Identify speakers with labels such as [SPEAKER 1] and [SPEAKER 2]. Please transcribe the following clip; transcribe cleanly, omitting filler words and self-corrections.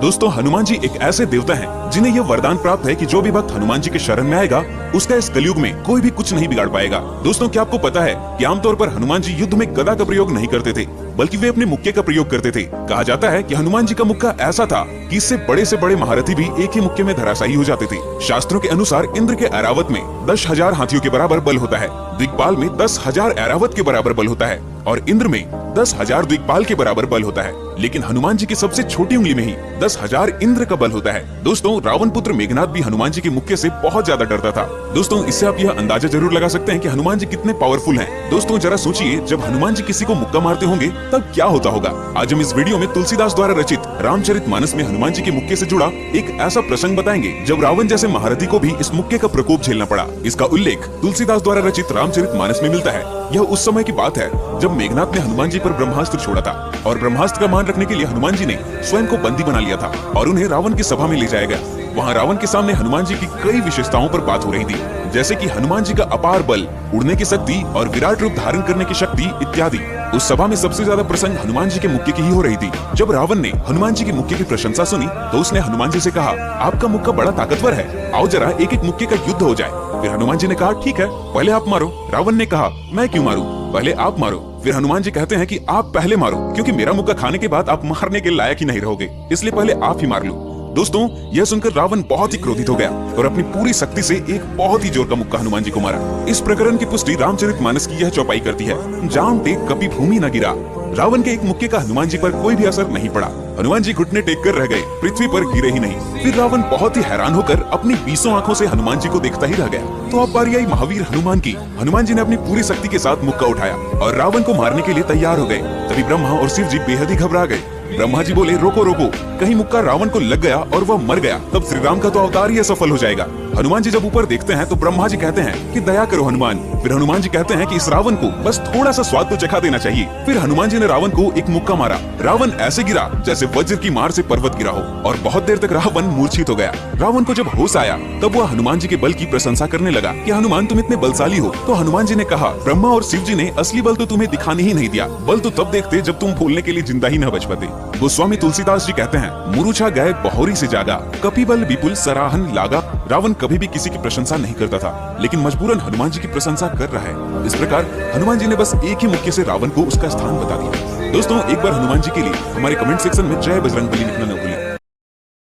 [SPEAKER 1] दोस्तों हनुमान जी एक ऐसे देवता हैं जिन्हें यह वरदान प्राप्त है कि जो भी भक्त हनुमान जी के शरण में आएगा उसका इस कलयुग में कोई भी कुछ नहीं बिगाड़ पाएगा। दोस्तों क्या आपको पता है कि आमतौर पर हनुमान जी युद्ध में गदा का प्रयोग नहीं करते थे, बल्कि वे अपने मुक्के का प्रयोग करते थे। कहा जाता है कि हनुमान जी का मुक्का ऐसा था कि इससे बड़े से बड़े महारथी भी एक ही मुक्के में धराशायी हो जाते थे। शास्त्रों के अनुसार इंद्र के ऐरावत में 10,000 हाथियों के बराबर बल होता है, दिक्पाल में 10,000 ऐरावत के बराबर बल होता है और इंद्र में 10,000 दिक्पाल के बराबर बल होता है। लेकिन हनुमान जी की सबसे छोटी उंगली में ही 10,000 इंद्र का बल होता है। दोस्तों रावण पुत्र मेघनाद भी हनुमान जी के मुक्के से बहुत ज्यादा डरता था। दोस्तों इससे आप यह अंदाजा जरूर लगा सकते हैं कि हनुमान जी कितने पावरफुल हैं। दोस्तों जरा सोचिए, जब हनुमान जी किसी को मुक्का मारते होंगे तब क्या होता होगा। आज हम इस वीडियो में तुलसीदास द्वारा रचित रामचरितमानस में हनुमान जी के मुक्के से जुड़ा एक ऐसा प्रसंग बताएंगे जब रावण जैसे महारथी को भी इस मुक्के का प्रकोप झेलना पड़ा। इसका उल्लेख तुलसीदास द्वारा रचित रामचरितमानस में मिलता है। यह उस समय की बात है जब मेघनाद ने हनुमान जी पर ब्रह्मास्त्र छोड़ा था और ब्रह्मास्त्र का मान रखने के लिए हनुमान जी ने स्वयं को बंदी बना लिया था और उन्हें रावण की सभा में ले जाया गया। वहाँ रावण के सामने हनुमान जी की कई विशेषताओं पर बात हो रही थी, जैसे कि हनुमान जी का अपार बल, उड़ने की शक्ति और विराट रूप धारण करने की शक्ति इत्यादि। उस सभा में सबसे ज्यादा प्रसंग हनुमान जी के मुक्के की ही हो रही थी। जब रावण ने हनुमान जी के मुक्के की प्रशंसा सुनी तो उसने हनुमान जी से कहा, आपका मुक्का बड़ा ताकतवर है, आओ जरा एक एक मुक्के का युद्ध हो जाए। फिर हनुमान जी ने कहा, ठीक है पहले आप मारो। रावण ने कहा, मैं क्यों मारूं, पहले आप मारो। फिर हनुमान जी कहते हैं कि आप पहले मारो, क्योंकि मेरा मुक्का खाने के बाद आप मारने के लायक ही नहीं रहोगे, इसलिए पहले आप ही मार लो। दोस्तों यह सुनकर रावण बहुत ही क्रोधित हो गया और अपनी पूरी शक्ति से एक बहुत ही जोर का मुक्का हनुमान जी को मारा। इस प्रकरण की पुष्टि रामचरितमानस की यह चौपाई करती है, जान टेक कभी भूमि न गिरा। रावण के एक मुक्के का हनुमान जी पर कोई भी असर नहीं पड़ा। हनुमान जी घुटने टेक कर रह गए, पृथ्वी पर गिरे ही नहीं। फिर रावण बहुत ही हैरान होकर अपनी 20 आंखों से हनुमान जी को देखता ही रह गया। तो अब बारी आई महावीर हनुमान की। हनुमान जी ने अपनी पूरी शक्ति के साथ मुक्का उठाया और रावण को मारने के लिए तैयार हो गए। तभी ब्रह्मा और शिव जी बेहद ही घबरा गए। ब्रह्मा जी बोले, रोको रोको, कहीं मुक्का रावण को लग गया और वह मर गया तब श्री राम का तो अवतार ही असफल हो जाएगा। हनुमान जी जब ऊपर देखते हैं तो ब्रह्मा जी कहते हैं कि दया करो हनुमान। फिर हनुमान जी कहते हैं कि इस रावण को बस थोड़ा सा स्वाद तो चखा देना चाहिए। फिर हनुमान जी ने रावण को एक मुक्का मारा। रावण ऐसे गिरा जैसे वज्र की मार से पर्वत गिरा हो और बहुत देर तक रावण मूर्छित हो गया। रावण को जब होश आया तब वह हनुमान जी के बल की प्रशंसा करने लगा कि हनुमान तुम इतने बलशाली हो। तो हनुमान जी ने कहा, ब्रह्मा और शिव जी ने असली बल तो तुम्हें दिखाने ही नहीं दिया, बल तो तब देखते जब तुम बोलने के लिए जिंदा ही न बच पाते। गोस्वामी तुलसीदास जी कहते हैं, मुरुछा गए बहुरी से जागा, कपि बल विपुल सराहन लागा। रावण कभी भी किसी की प्रशंसा नहीं करता था, लेकिन मजबूरन हनुमान जी की प्रशंसा कर रहा है। इस प्रकार हनुमान जी ने बस एक ही मुक्के से रावण को उसका स्थान बता दिया। दोस्तों एक बार हनुमान जी के लिए हमारे कमेंट सेक्शन में जय बजरंगबली लिखना न भूलें।